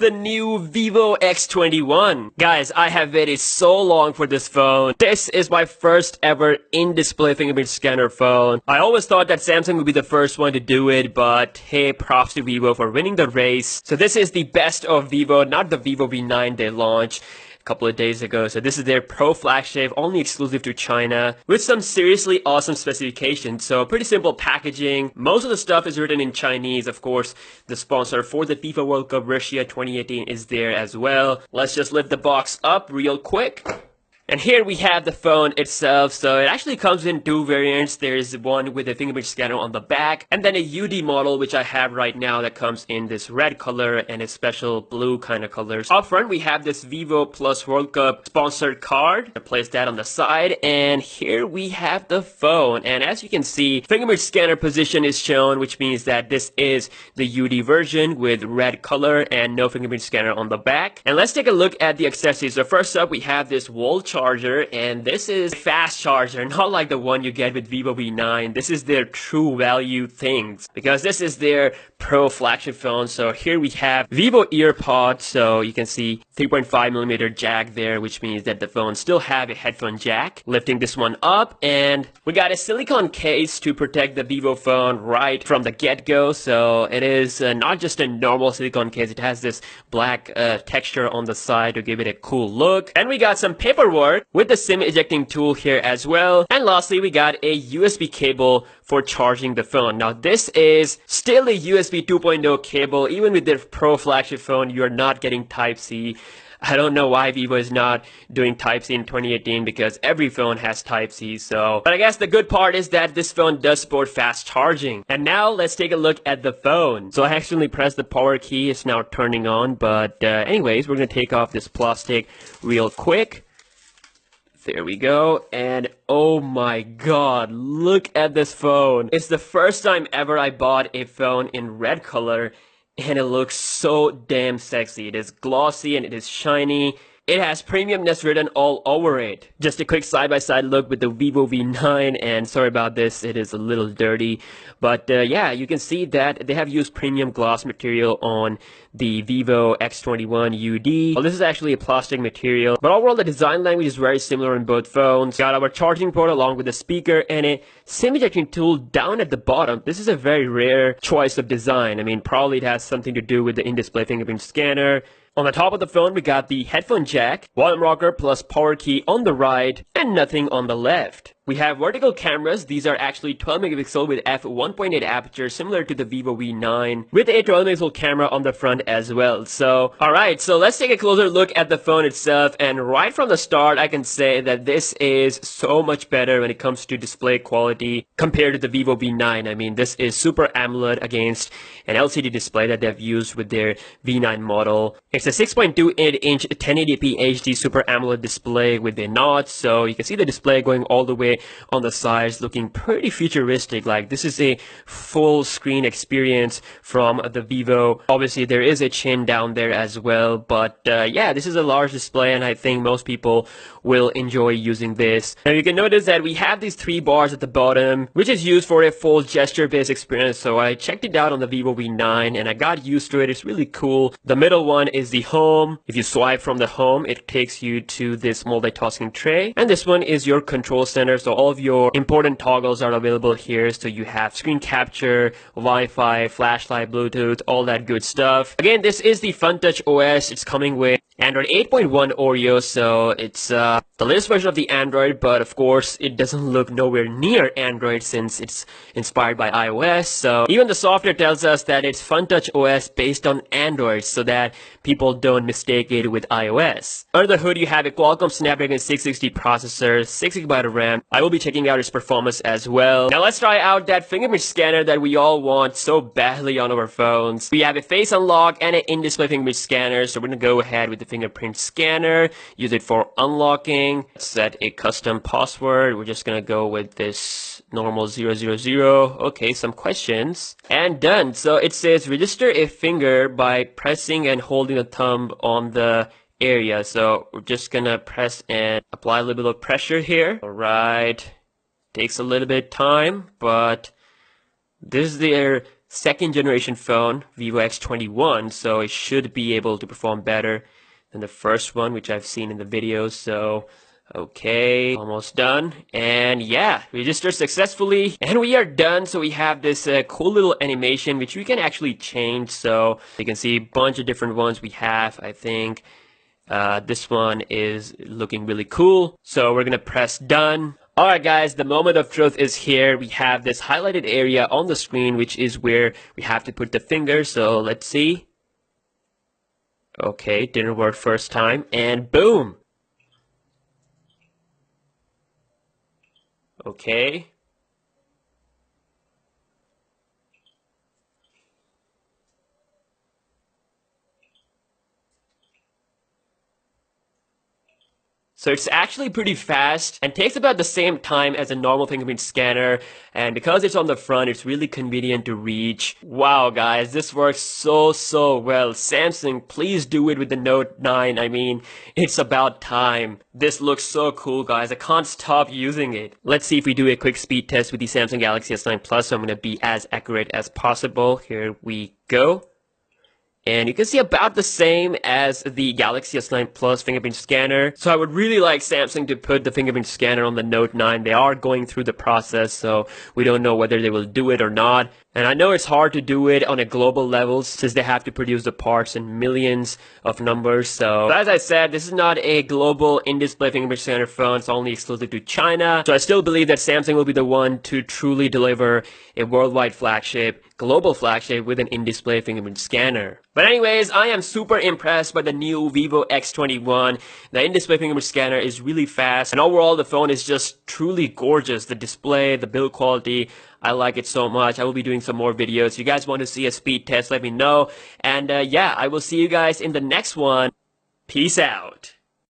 the new Vivo X21. Guys, I have waited so long for this phone. This is my first ever in-display fingerprint scanner phone. I always thought that Samsung would be the first one to do it, but hey, props to Vivo for winning the race. So this is the best of Vivo, not the Vivo V9 they launched couple of days ago. So this is their Pro flagship, only exclusive to China, with some seriously awesome specifications. So pretty simple packaging. Most of the stuff is written in Chinese. Of course, the sponsor for the FIFA World Cup Russia 2018 is there as well. Let's just lift the box up real quick. And here we have the phone itself. So it actually comes in two variants. There's one with a fingerprint scanner on the back, and then a UD model, which I have right now, that comes in this red color and a special blue kind of colors. Up front, we have this Vivo Plus World Cup sponsored card. I place that on the side, and here we have the phone. And as you can see, fingerprint scanner position is shown, which means that this is the UD version with red color and no fingerprint scanner on the back. And let's take a look at the accessories. So first up, we have this wall charger, and this is a fast charger, not like the one you get with Vivo V9. This is their true value things, because this is their Pro flagship phone. So here we have Vivo EarPod, so you can see 3.5mm jack there, which means that the phone still have a headphone jack. Lifting this one up, and we got a silicone case to protect the Vivo phone right from the get-go. So it is not just a normal silicone case, it has this black texture on the side to give it a cool look. And we got some paperwork with the SIM ejecting tool here as well. And lastly, we got a USB cable for charging the phone. Now this is still a USB 2.0 cable. Even with their Pro flagship phone, you are not getting Type-C. I don't know why Vivo is not doing Type-C in 2018, because every phone has Type-C. But I guess the good part is that this phone does support fast charging. And now let's take a look at the phone. So I accidentally pressed the power key. It's now turning on. But anyways, we're going to take off this plastic real quick. There we go, and oh my god, look at this phone. It's the first time ever I bought a phone in red color, and it looks so damn sexy. It is glossy and it is shiny. It has premiumness written all over it. Just a quick side-by-side look with the Vivo V9, and sorry about this, it is a little dirty. But yeah, you can see that they have used premium gloss material on the Vivo X21-UD. Well, this is actually a plastic material, but overall the design language is very similar in both phones. Got our charging port along with the speaker and a SIM ejecting tool down at the bottom. This is a very rare choice of design. I mean, probably it has something to do with the in-display fingerprint scanner. On the top of the phone, we got the headphone jack, volume rocker plus power key on the right, and nothing on the left. We have vertical cameras. These are actually 12MP with f1.8 aperture, similar to the Vivo V9, with a 12MP camera on the front as well. So, alright, so let's take a closer look at the phone itself, and right from the start, I can say that this is so much better when it comes to display quality compared to the Vivo V9. I mean, this is Super AMOLED against an LCD display that they've used with their V9 model. It's a 6.28-inch 1080p HD Super AMOLED display with a notch, so you can see the display going all the way on the sides, looking pretty futuristic. Like, this is a full screen experience from the Vivo. Obviously there is a chin down there as well, but yeah, this is a large display, and I think most people will enjoy using this. Now you can notice that we have these three bars at the bottom, which is used for a full gesture based experience. So I checked it out on the Vivo V9 and I got used to it. It's really cool. The middle one is the home. If you swipe from the home, it takes you to this multitasking tray, and this one is your control center. So all of your important toggles are available here. So you have screen capture, Wi-Fi, flashlight, Bluetooth, all that good stuff. Again, this is the FunTouch OS. It's coming with Android 8.1 Oreo, so it's the latest version of the Android, but of course it doesn't look nowhere near Android since it's inspired by iOS. So even the software tells us that it's FunTouch OS based on Android, so that people don't mistake it with iOS. Under the hood, you have a Qualcomm Snapdragon 660 processor, 6GB of RAM. I will be checking out its performance as well. Now let's try out that fingerprint scanner that we all want so badly on our phones. We have a face unlock and an in-display fingerprint scanner, so we're gonna go ahead with the fingerprint scanner, use it for unlocking, set a custom password. We're just gonna go with this normal 000. Okay, some questions, and done. So it says register a finger by pressing and holding the thumb on the area. So we're just gonna press and apply a little bit of pressure here. Alright, takes a little bit of time, but this is their second generation phone, Vivo X21, so it should be able to perform better than the first one, which I've seen in the videos. So okay, almost done. And yeah, registered successfully and we are done. So we have this cool little animation which we can actually change. So you can see a bunch of different ones we have. I think this one is looking really cool. So we're gonna press done. Alright guys, the moment of truth is here. We have this highlighted area on the screen, which is where we have to put the finger. So let's see. Okay, didn't work first time, and boom. Okay. So it's actually pretty fast and takes about the same time as a normal fingerprint scanner, and because it's on the front, it's really convenient to reach. Wow guys, this works so well. Samsung, please do it with the Note 9. I mean, it's about time. This looks so cool guys, I can't stop using it. Let's see if we do a quick speed test with the Samsung Galaxy S9 Plus. So I'm gonna be as accurate as possible. Here we go. And you can see about the same as the Galaxy S9 Plus fingerprint scanner. So I would really like Samsung to put the fingerprint scanner on the Note 9. They are going through the process, so we don't know whether they will do it or not. And I know it's hard to do it on a global level since they have to produce the parts in millions of numbers. So as I said, this is not a global in-display fingerprint scanner phone. It's only exclusive to China. So I still believe that Samsung will be the one to truly deliver a worldwide flagship, global flagship with an in-display fingerprint scanner. But anyways, I am super impressed by the new Vivo X21. The in-display fingerprint scanner is really fast, and overall the phone is just truly gorgeous. The display, the build quality, I like it so much. I will be doing some more videos. If you guys want to see a speed test, let me know. And yeah, I will see you guys in the next one. Peace out.